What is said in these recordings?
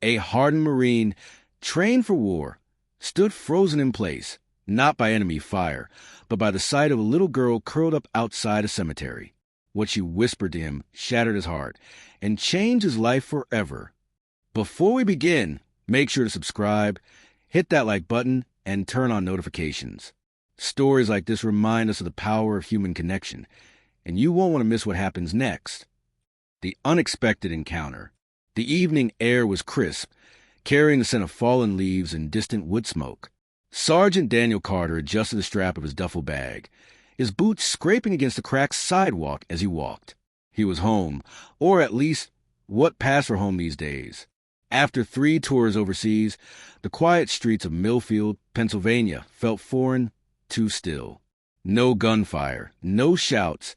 A hardened Marine, trained for war, stood frozen in place, not by enemy fire, but by the sight of a little girl curled up outside a cemetery. What she whispered to him shattered his heart and changed his life forever. Before we begin, make sure to subscribe, hit that like button, and turn on notifications. Stories like this remind us of the power of human connection, and you won't want to miss what happens next. The unexpected encounter. The evening air was crisp, carrying the scent of fallen leaves and distant wood smoke. Sergeant Daniel Carter adjusted the strap of his duffel bag, his boots scraping against the cracked sidewalk as he walked. He was home, or at least what passed for home these days. After 3 tours overseas, the quiet streets of Millfield, Pennsylvania, felt foreign, too still. No gunfire, no shouts,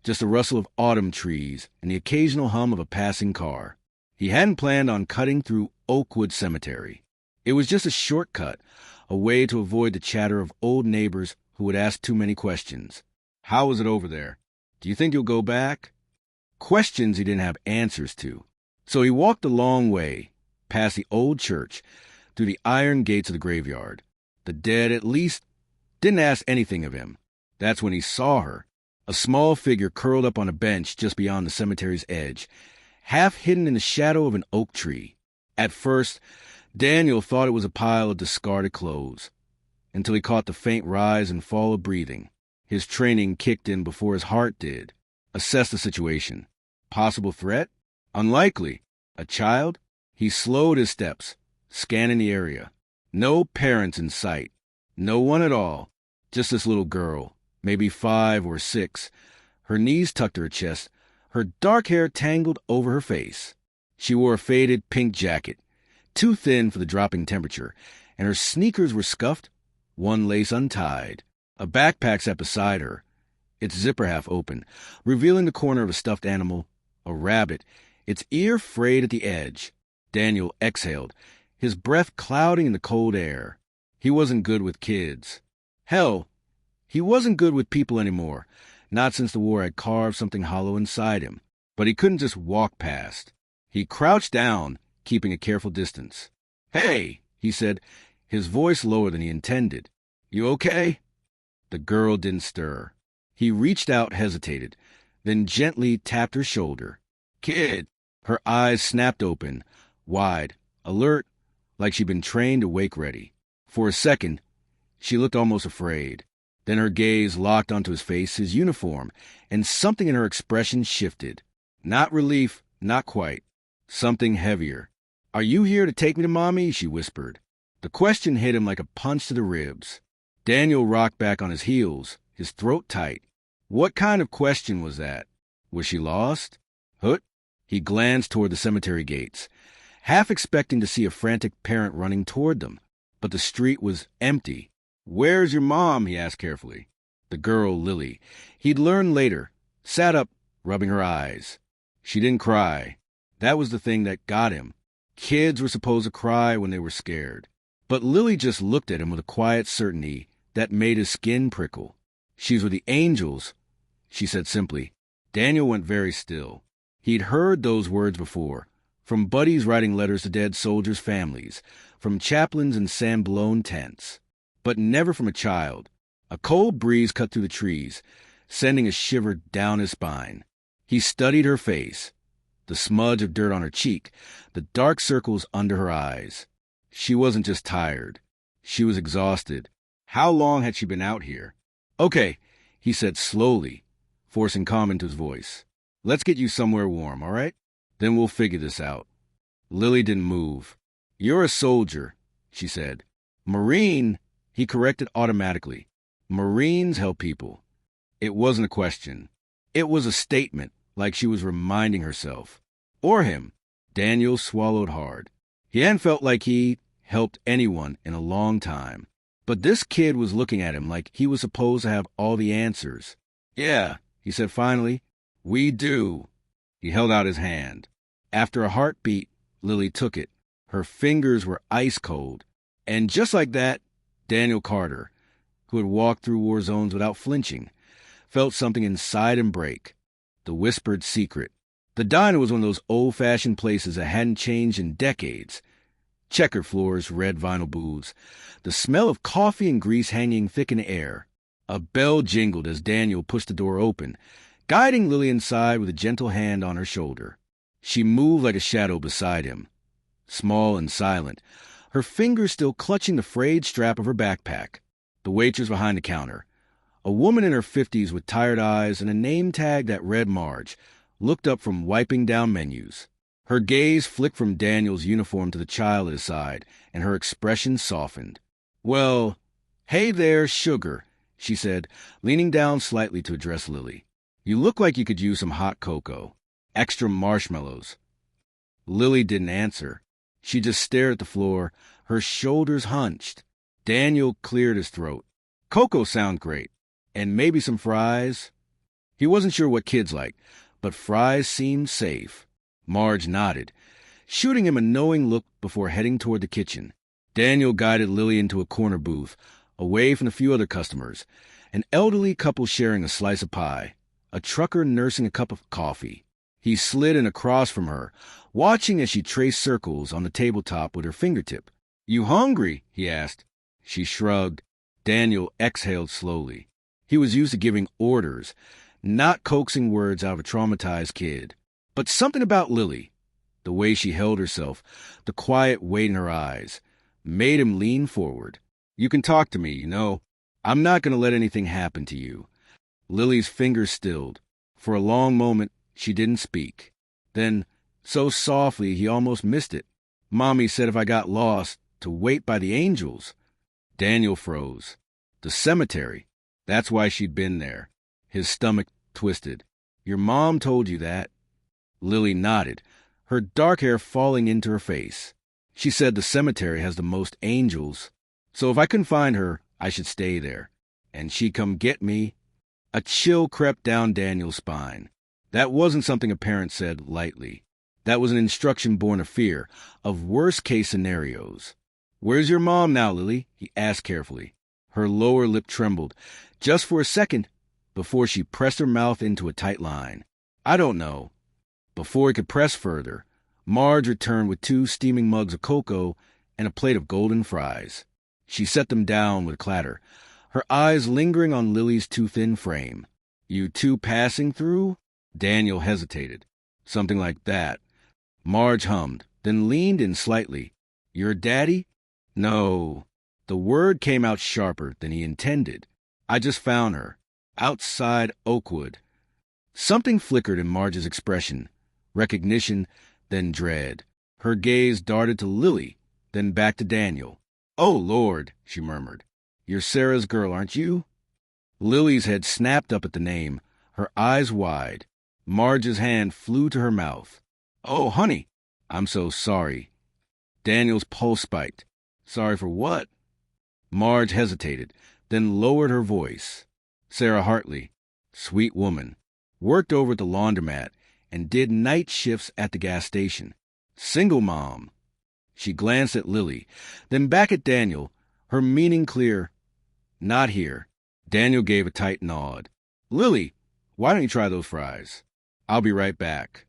just the rustle of autumn trees and the occasional hum of a passing car. He hadn't planned on cutting through Oakwood Cemetery. It was just a shortcut, a way to avoid the chatter of old neighbors who would ask too many questions. How was it over there? Do you think you'll go back? Questions he didn't have answers to. So he walked a long way, past the old church, through the iron gates of the graveyard. The dead, at least, didn't ask anything of him. That's when he saw her, a small figure curled up on a bench just beyond the cemetery's edge, half hidden in the shadow of an oak tree. At first, Daniel thought it was a pile of discarded clothes, until he caught the faint rise and fall of breathing. His training kicked in before his heart did. Assess the situation. Possible threat? Unlikely. A child? He slowed his steps, scanning the area. No parents in sight. No one at all. Just this little girl, maybe 5 or 6, her knees tucked to her chest, her dark hair tangled over her face. She wore a faded pink jacket, too thin for the dropping temperature, and her sneakers were scuffed, one lace untied. A backpack sat beside her, its zipper half open, revealing the corner of a stuffed animal, a rabbit, its ear frayed at the edge. Daniel exhaled, his breath clouding in the cold air. He wasn't good with kids. Hell, he wasn't good with people anymore, not since the war had carved something hollow inside him. But he couldn't just walk past. He crouched down, keeping a careful distance. "Hey," he said, his voice lower than he intended. "You okay?" The girl didn't stir. He reached out, hesitated, then gently tapped her shoulder. "Kid." Her eyes snapped open, wide, alert, like she'd been trained to wake ready. For a second, she looked almost afraid. Then her gaze locked onto his face, his uniform, and something in her expression shifted. Not relief, not quite. Something heavier. "Are you here to take me to Mommy?" she whispered. The question hit him like a punch to the ribs. Daniel rocked back on his heels, his throat tight. What kind of question was that? Was she lost? Hoot? He glanced toward the cemetery gates, half expecting to see a frantic parent running toward them. But the street was empty. "Where's your mom?" he asked carefully. The girl, Lily, he'd learn later, sat up, rubbing her eyes. She didn't cry. That was the thing that got him. Kids were supposed to cry when they were scared. But Lily just looked at him with a quiet certainty that made his skin prickle. "She's with the angels," she said simply. Daniel went very still. He'd heard those words before, from buddies writing letters to dead soldiers' families, from chaplains in sand-blown tents, but never from a child. A cold breeze cut through the trees, sending a shiver down his spine. He studied her face, the smudge of dirt on her cheek, the dark circles under her eyes. She wasn't just tired. She was exhausted. How long had she been out here? "Okay," he said slowly, forcing calm into his voice. "Let's get you somewhere warm, all right? Then we'll figure this out." Lily didn't move. "You're a soldier," she said. "Marine," he corrected automatically. "Marines help people." It wasn't a question. It was a statement, like she was reminding herself. Or him. Daniel swallowed hard. He hadn't felt like he helped anyone in a long time. But this kid was looking at him like he was supposed to have all the answers. "Yeah," he said finally. "We do." He held out his hand. After a heartbeat, Lily took it. Her fingers were ice cold. And just like that, Daniel Carter, who had walked through war zones without flinching, felt something inside him break. The whispered secret. The diner was one of those old-fashioned places that hadn't changed in decades. checkered floors, red vinyl booths, the smell of coffee and grease hanging thick in the air. A bell jingled as Daniel pushed the door open, guiding Lily inside with a gentle hand on her shoulder. She moved like a shadow beside him, small and silent, her fingers still clutching the frayed strap of her backpack. The waitress behind the counter, a woman in her 50s with tired eyes and a name tag that read Marge, looked up from wiping down menus. Her gaze flicked from Daniel's uniform to the child at his side, and her expression softened. "Well, hey there, sugar," she said, leaning down slightly to address Lily. "You look like you could use some hot cocoa. Extra marshmallows." Lily didn't answer. She just stared at the floor, her shoulders hunched. Daniel cleared his throat. "Cocoa sound great. And maybe some fries?" He wasn't sure what kids like, but fries seemed safe. Marge nodded, shooting him a knowing look before heading toward the kitchen. Daniel guided Lily into a corner booth, away from the few other customers, an elderly couple sharing a slice of pie, a trucker nursing a cup of coffee. He slid in across from her, watching as she traced circles on the tabletop with her fingertip. "You hungry?" he asked. She shrugged. Daniel exhaled slowly. He was used to giving orders, not coaxing words out of a traumatized kid. But something about Lily, the way she held herself, the quiet weight in her eyes, made him lean forward. "You can talk to me, you know. I'm not going to let anything happen to you." Lily's fingers stilled. For a long moment, she didn't speak. Then, so softly he almost missed it, "Mommy said if I got lost, to wait by the angels." Daniel froze. The cemetery. That's why she'd been there. His stomach twisted. "Your mom told you that?" Lily nodded, her dark hair falling into her face. "She said the cemetery has the most angels. So if I couldn't find her, I should stay there. And she'd come get me." A chill crept down Daniel's spine. That wasn't something a parent said lightly. That was an instruction born of fear, of worst-case scenarios. "Where's your mom now, Lily?" he asked carefully. Her lower lip trembled, just for a second, before she pressed her mouth into a tight line. "I don't know." Before he could press further, Marge returned with 2 steaming mugs of cocoa and a plate of golden fries. She set them down with a clatter, her eyes lingering on Lily's too thin frame. "You two passing through?" Daniel hesitated. "Something like that." Marge hummed, then leaned in slightly. "Your daddy?" "No." The word came out sharper than he intended. "I just found her. Outside Oakwood." Something flickered in Marge's expression. Recognition, then dread. Her gaze darted to Lily, then back to Daniel. "Oh, Lord," she murmured. "You're Sarah's girl, aren't you?" Lily's head snapped up at the name, her eyes wide. Marge's hand flew to her mouth. "Oh, honey, I'm so sorry." Daniel's pulse spiked. "Sorry for what?" Marge hesitated, then lowered her voice. "Sarah Hartley, sweet woman, worked over at the laundromat and did night shifts at the gas station. Single mom." She glanced at Lily, then back at Daniel, her meaning clear. "Not here." Daniel gave a tight nod. "Lily, why don't you try those fries? I'll be right back."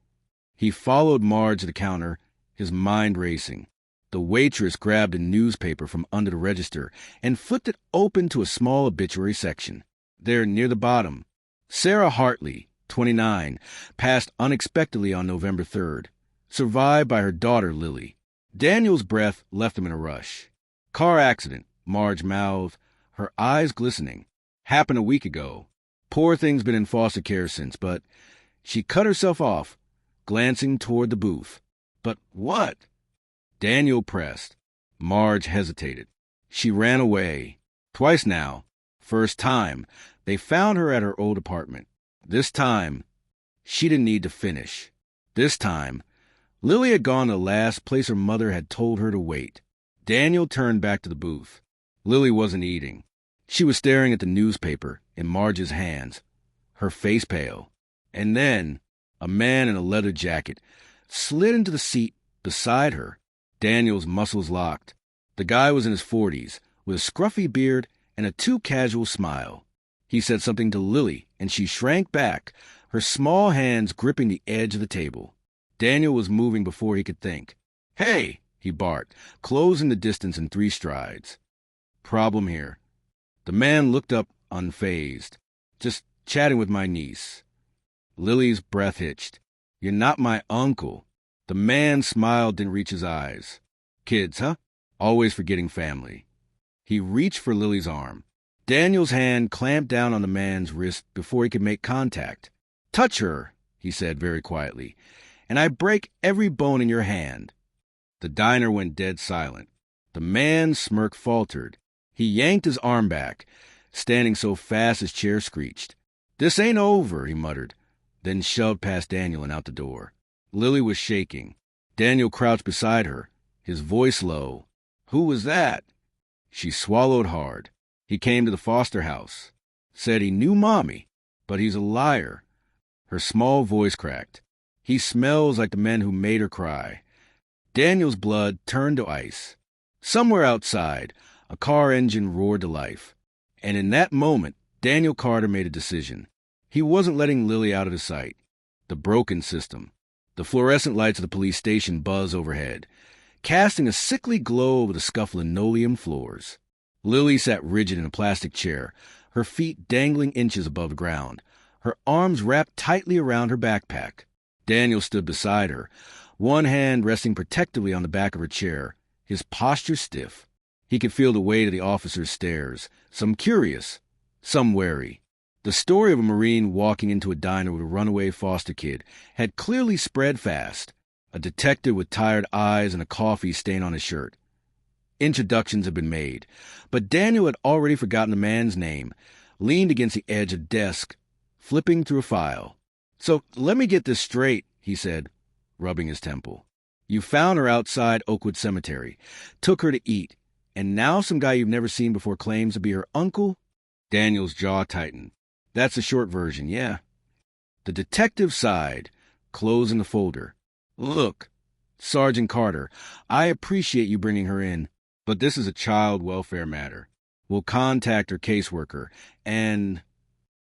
He followed Marge to the counter, his mind racing. The waitress grabbed a newspaper from under the register and flipped it open to a small obituary section. There, near the bottom, Sarah Hartley, 29, passed unexpectedly on November 3rd, survived by her daughter Lily. Daniel's breath left him in a rush. "Car accident," Marge mouthed, her eyes glistening. "Happened a week ago. Poor thing's been in foster care since, but..." She cut herself off, glancing toward the booth. "But what?" Daniel pressed. Marge hesitated. "She ran away. Twice now. First time, they found her at her old apartment. This time, she didn't need to finish. This time, Lily had gone to the last place her mother had told her to wait." Daniel turned back to the booth. Lily wasn't eating. She was staring at the newspaper in Marge's hands, her face pale. And then, a man in a leather jacket slid into the seat beside her. Daniel's muscles locked. The guy was in his 40s, with a scruffy beard and a too-casual smile. He said something to Lily, and she shrank back, her small hands gripping the edge of the table. Daniel was moving before he could think. "Hey!" he barked, closing the distance in 3 strides. Problem here. The man looked up unfazed. Just chatting with my niece. Lily's breath hitched. You're not my uncle. The man smiled, didn't reach his eyes. Kids, huh? Always forgetting family. He reached for Lily's arm. Daniel's hand clamped down on the man's wrist before he could make contact. Touch her, he said very quietly, and I break every bone in your hand. The diner went dead silent. The man's smirk faltered. He yanked his arm back, standing so fast his chair screeched. This ain't over, he muttered, then shoved past Daniel and out the door. Lily was shaking. Daniel crouched beside her, his voice low. Who was that? She swallowed hard. He came to the Foster house. Said he knew Mommy, but he's a liar. Her small voice cracked. He smells like the men who made her cry. Daniel's blood turned to ice. Somewhere outside, a car engine roared to life. And in that moment, Daniel Carter made a decision. He wasn't letting Lily out of his sight. The broken system. The fluorescent lights of the police station buzz overhead, casting a sickly glow over the scuffed linoleum floors. Lily sat rigid in a plastic chair, her feet dangling inches above the ground, her arms wrapped tightly around her backpack. Daniel stood beside her, one hand resting protectively on the back of her chair, his posture stiff. He could feel the weight of the officer's stares, some curious, some wary. The story of a Marine walking into a diner with a runaway foster kid had clearly spread fast, a detective with tired eyes and a coffee stain on his shirt. Introductions had been made, but Daniel had already forgotten the man's name, leaned against the edge of the desk, flipping through a file. So let me get this straight, he said, rubbing his temple. You found her outside Oakwood Cemetery, took her to eat, and now some guy you've never seen before claims to be her uncle? Daniel's jaw tightened. That's the short version, yeah. The detective sighed, closing the folder. Look, Sergeant Carter, I appreciate you bringing her in, but this is a child welfare matter. We'll contact her caseworker, and...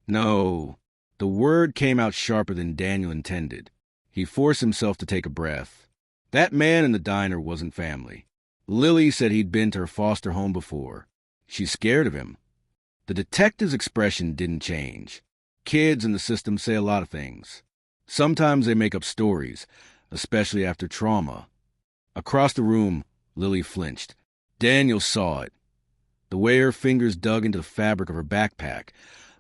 No. The word came out sharper than Daniel intended. He forced himself to take a breath. That man in the diner wasn't family. Lily said he'd been to her foster home before. She's scared of him. The detective's expression didn't change. Kids in the system say a lot of things. Sometimes they make up stories, especially after trauma. Across the room, Lily flinched. Daniel saw it. The way her fingers dug into the fabric of her backpack,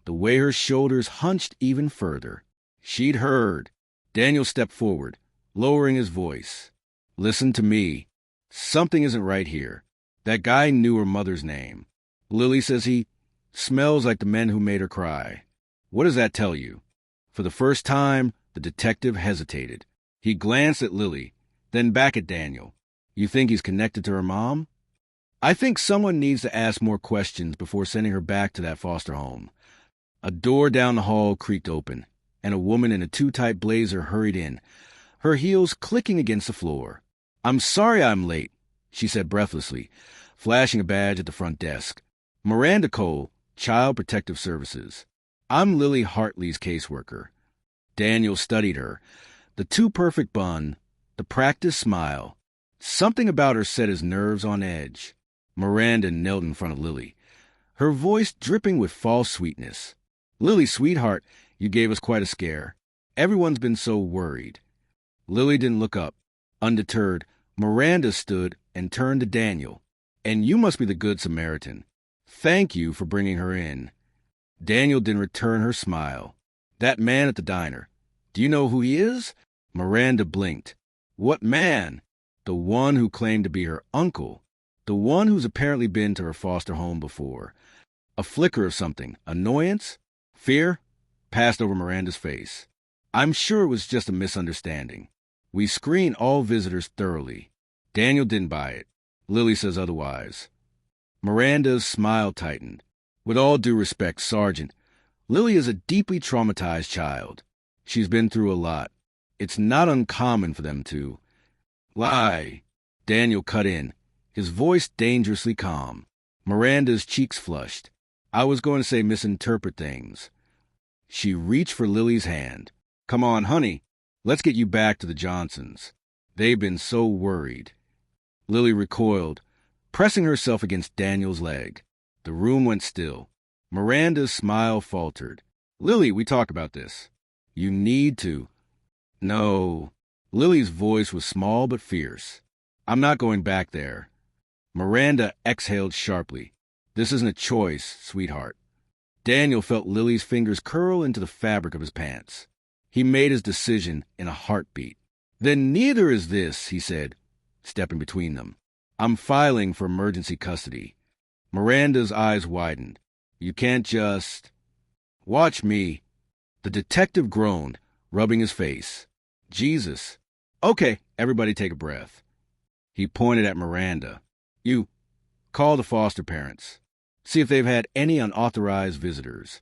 the way her shoulders hunched even further. She'd heard. Daniel stepped forward, lowering his voice. Listen to me. Something isn't right here. That guy knew her mother's name. Lily says he smells like the men who made her cry. What does that tell you? For the first time, the detective hesitated. He glanced at Lily, then back at Daniel. You think he's connected to her mom? I think someone needs to ask more questions before sending her back to that foster home. A door down the hall creaked open, and a woman in a too-tight blazer hurried in, her heels clicking against the floor. I'm sorry I'm late, she said breathlessly, flashing a badge at the front desk. Miranda Cole, Child Protective Services. I'm Lily Hartley's caseworker. Daniel studied her. The too-perfect bun, the practiced smile. Something about her set his nerves on edge. Miranda knelt in front of Lily, her voice dripping with false sweetness. Lily, sweetheart, you gave us quite a scare. Everyone's been so worried. Lily didn't look up. Undeterred, Miranda stood and turned to Daniel. And you must be the Good Samaritan. Thank you for bringing her in. Daniel didn't return her smile. That man at the diner. Do you know who he is? Miranda blinked. What man? The one who claimed to be her uncle. The one who's apparently been to her foster home before. A flicker of something, annoyance, fear, passed over Miranda's face. I'm sure it was just a misunderstanding. We screen all visitors thoroughly. Daniel didn't buy it. Lily says otherwise. Miranda's smile tightened. With all due respect, Sergeant, Lily is a deeply traumatized child. She's been through a lot. It's not uncommon for them to lie. Daniel cut in, his voice dangerously calm. Miranda's cheeks flushed. I was going to say misinterpret things. She reached for Lily's hand. Come on, honey. Let's get you back to the Johnsons. They've been so worried. Lily recoiled, pressing herself against Daniel's leg. The room went still. Miranda's smile faltered. Lily, we talked about this. You need to. No. Lily's voice was small but fierce. I'm not going back there. Miranda exhaled sharply. This isn't a choice, sweetheart. Daniel felt Lily's fingers curl into the fabric of his pants. He made his decision in a heartbeat. Then neither is this, he said, stepping between them. I'm filing for emergency custody. Miranda's eyes widened. You can't just... Watch me. The detective groaned, rubbing his face. Jesus. Okay, everybody take a breath. He pointed at Miranda. You, call the foster parents. See if they've had any unauthorized visitors.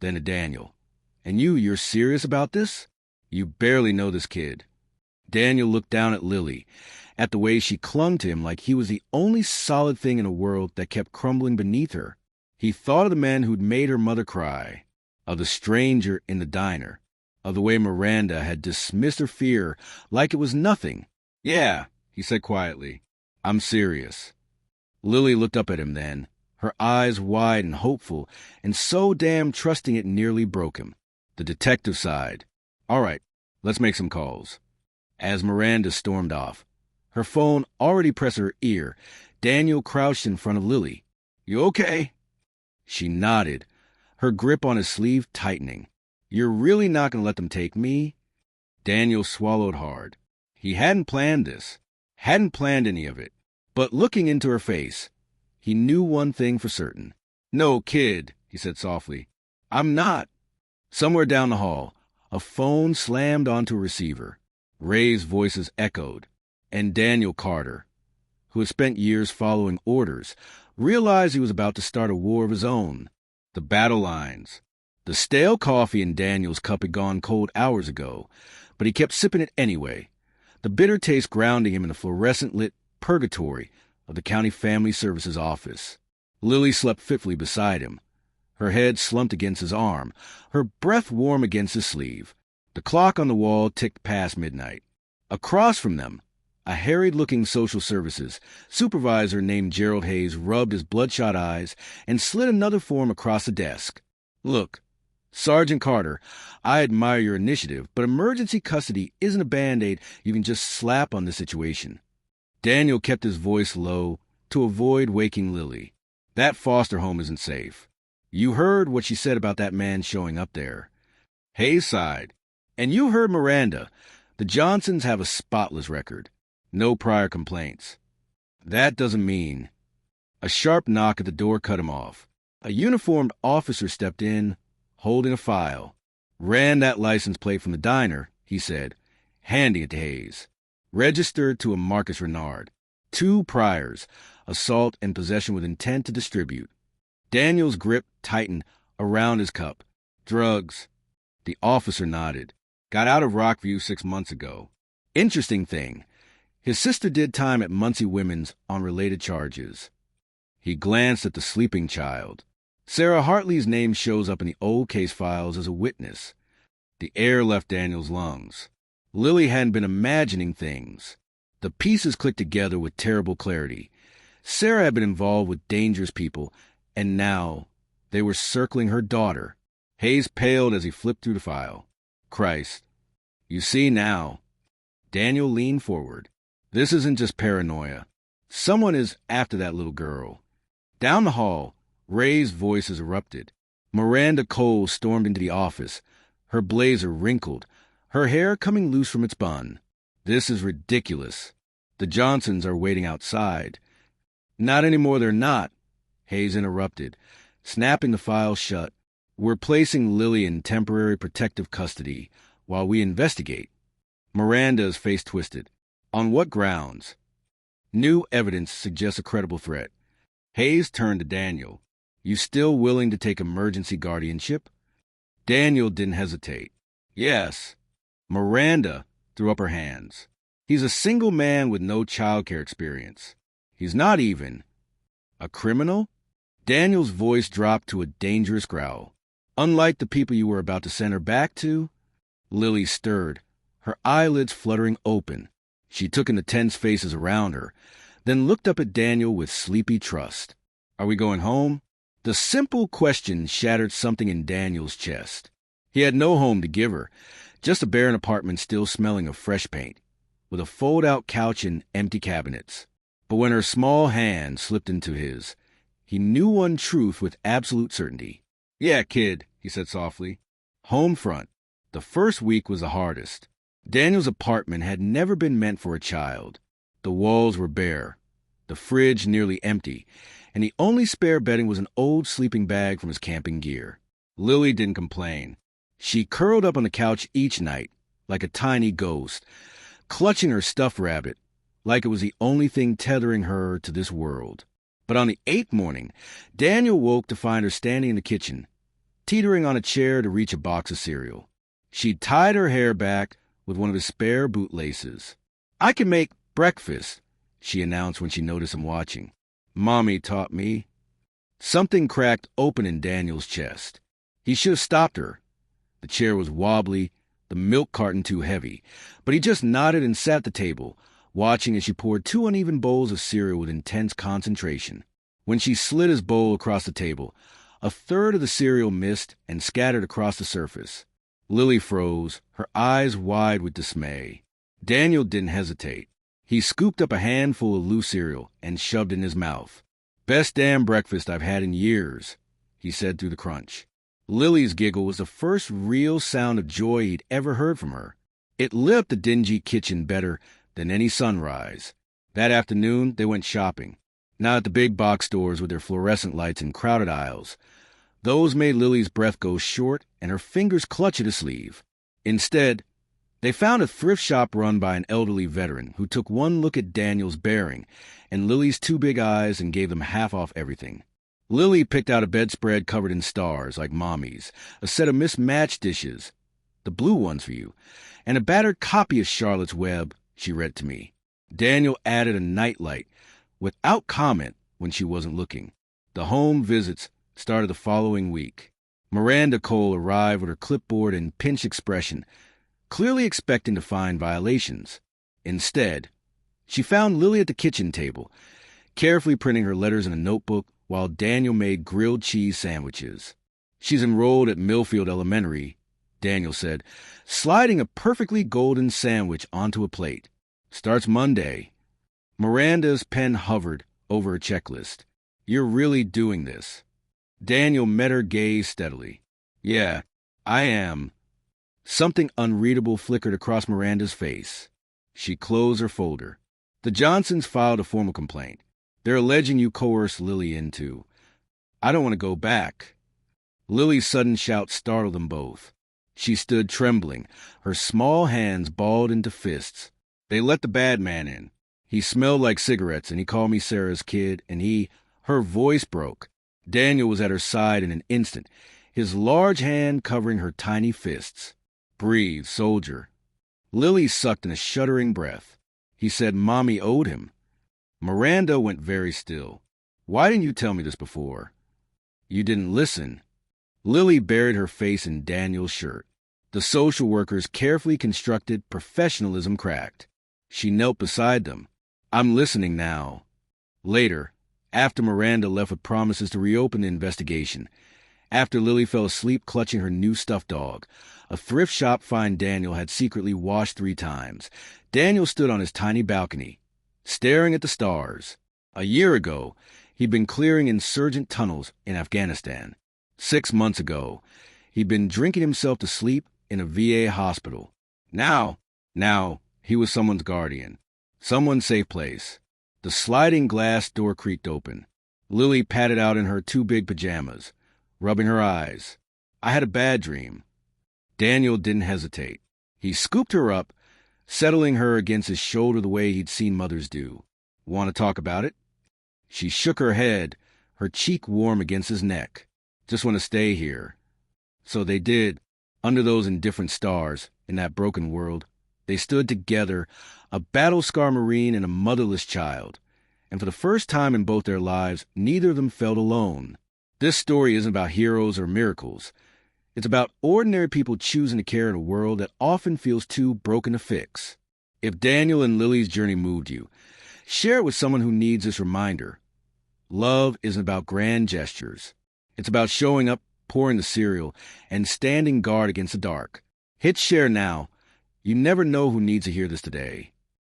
Then to Daniel. And you're serious about this? You barely know this kid. Daniel looked down at Lily, at the way she clung to him like he was the only solid thing in a world that kept crumbling beneath her. He thought of the man who'd made her mother cry, of the stranger in the diner, of the way Miranda had dismissed her fear like it was nothing. Yeah, he said quietly. I'm serious. Lily looked up at him then, her eyes wide and hopeful, and so damn trusting it nearly broke him. The detective sighed. All right, let's make some calls. As Miranda stormed off, her phone already pressed her ear, Daniel crouched in front of Lily. You okay? She nodded, her grip on his sleeve tightening. You're really not going to let them take me? Daniel swallowed hard. He hadn't planned this, hadn't planned any of it. But looking into her face, he knew one thing for certain. No, kid, he said softly. I'm not. Somewhere down the hall, a phone slammed onto a receiver. Ray's voices echoed, and Daniel Carter, who had spent years following orders, realized he was about to start a war of his own. The battle lines. The stale coffee in Daniel's cup had gone cold hours ago, but he kept sipping it anyway, the bitter taste grounding him in the fluorescent-lit purgatory of the County Family Services office. Lily slept fitfully beside him, her head slumped against his arm, her breath warm against his sleeve. The clock on the wall ticked past midnight. Across from them, a harried-looking social services supervisor named Gerald Hayes rubbed his bloodshot eyes and slid another form across the desk. Look, Sergeant Carter, I admire your initiative, but emergency custody isn't a Band-Aid you can just slap on the situation. Daniel kept his voice low to avoid waking Lily. That foster home isn't safe. You heard what she said about that man showing up there. Hayes sighed. And you heard Miranda. The Johnsons have a spotless record. No prior complaints. That doesn't mean... A sharp knock at the door cut him off. A uniformed officer stepped in, holding a file. Ran that license plate from the diner, he said, handing it to Hayes. Registered to a Marcus Renard. 2 priors, assault and possession with intent to distribute. Daniel's grip tightened around his cup. Drugs. The officer nodded. Got out of Rockview 6 months ago. Interesting thing. His sister did time at Muncie Women's on related charges. He glanced at the sleeping child. Sarah Hartley's name shows up in the old case files as a witness. The air left Daniel's lungs. Lily hadn't been imagining things. The pieces clicked together with terrible clarity. Sarah had been involved with dangerous people, and now they were circling her daughter. Hayes paled as he flipped through the file. Christ. You see now. Daniel leaned forward. This isn't just paranoia. Someone is after that little girl. Down the hall, Ray's voices erupted. Miranda Cole stormed into the office, her blazer wrinkled, her hair coming loose from its bun. This is ridiculous. The Johnsons are waiting outside. Not anymore, they're not, Hayes interrupted, snapping the file shut. We're placing Lily in temporary protective custody while we investigate. Miranda's face twisted. On what grounds? New evidence suggests a credible threat. Hayes turned to Daniel. You still willing to take emergency guardianship? Daniel didn't hesitate. Yes. Miranda threw up her hands. He's a single man with no childcare experience. He's not even a criminal? Daniel's voice dropped to a dangerous growl. Unlike the people you were about to send her back to? Lily stirred, her eyelids fluttering open. She took in the tense faces around her. then looked up at Daniel with sleepy trust. "Are we going home?" The simple question shattered something in Daniel's chest. He had no home to give her, just a barren apartment still smelling of fresh paint, with a fold-out couch and empty cabinets. But when her small hand slipped into his, he knew one truth with absolute certainty. "Yeah, kid," he said softly. Home front. The first week was the hardest. Daniel's apartment had never been meant for a child. The walls were bare, the fridge nearly empty, and the only spare bedding was an old sleeping bag from his camping gear. Lily didn't complain. She curled up on the couch each night, like a tiny ghost, clutching her stuffed rabbit, like it was the only thing tethering her to this world. But on the 8th morning, Daniel woke to find her standing in the kitchen, teetering on a chair to reach a box of cereal. She'd tied her hair back with one of his spare bootlaces. "I can make breakfast," she announced when she noticed him watching. "Mommy taught me." Something cracked open in Daniel's chest. He should have stopped her. The chair was wobbly, the milk carton too heavy, but he just nodded and sat at the table, watching as she poured 2 uneven bowls of cereal with intense concentration. When she slid his bowl across the table, a third of the cereal missed and scattered across the surface. Lily froze, her eyes wide with dismay. Daniel didn't hesitate. He scooped up a handful of loose cereal and shoved it in his mouth. "Best damn breakfast I've had in years," he said through the crunch. Lily's giggle was the first real sound of joy he'd ever heard from her. It lit up the dingy kitchen better than any sunrise. That afternoon, they went shopping. Not at the big box stores with their fluorescent lights and crowded aisles. Those made Lily's breath go short and her fingers clutch at his sleeve. Instead, they found a thrift shop run by an elderly veteran who took one look at Daniel's bearing and Lily's 2 big eyes and gave them half off everything. Lily picked out a bedspread covered in stars like Mommy's, a set of mismatched dishes, the blue ones for you, and a battered copy of Charlotte's Web, she read to me. Daniel added a nightlight without comment when she wasn't looking. The home visits started the following week. Miranda Cole arrived with her clipboard and pinched expression, clearly expecting to find violations. Instead, she found Lily at the kitchen table, carefully printing her letters in a notebook while Daniel made grilled cheese sandwiches. "She's enrolled at Millfield Elementary," Daniel said, sliding a perfectly golden sandwich onto a plate. "Starts Monday." Miranda's pen hovered over her checklist. "You're really doing this?" Daniel met her gaze steadily. "Yeah, I am." Something unreadable flickered across Miranda's face. She closed her folder. "The Johnsons filed a formal complaint. They're alleging you coerced Lily into." "I don't want to go back." Lily's sudden shout startled them both. She stood trembling, her small hands balled into fists. "They let the bad man in. He smelled like cigarettes, and he called me Sarah's kid, and he—" Her voice broke. Daniel was at her side in an instant, his large hand covering her tiny fists. "Breathe, soldier." Lily sucked in a shuddering breath. He said Mommy owed him. Miranda went very still. "Why didn't you tell me this before?" "You didn't listen." Lily buried her face in Daniel's shirt. The social worker's carefully constructed professionalism cracked. She knelt beside them. "I'm listening now." Later, after Miranda left with promises to reopen the investigation, after Lily fell asleep clutching her new stuffed dog, a thrift shop find Daniel had secretly washed 3 times, Daniel stood on his tiny balcony, staring at the stars. A year ago, he'd been clearing insurgent tunnels in Afghanistan. 6 months ago, he'd been drinking himself to sleep in a VA hospital. Now, he was someone's guardian, someone's safe place. The sliding glass door creaked open. Lily patted out in her 2 big pajamas, rubbing her eyes. "I had a bad dream." Daniel didn't hesitate. He scooped her up, settling her against his shoulder the way he'd seen mothers do. "Want to talk about it?" She shook her head, her cheek warm against his neck. "Just want to stay here." So they did, under those indifferent stars, in that broken world. They stood together, a battle-scarred Marine and a motherless child. And for the first time in both their lives, neither of them felt alone. This story isn't about heroes or miracles. It's about ordinary people choosing to care in a world that often feels too broken to fix. If Daniel and Lily's journey moved you, Share it with someone who needs this reminder. Love isn't about grand gestures. It's about showing up, pouring the cereal, and standing guard against the dark. Hit share now. You never know who needs to hear this today.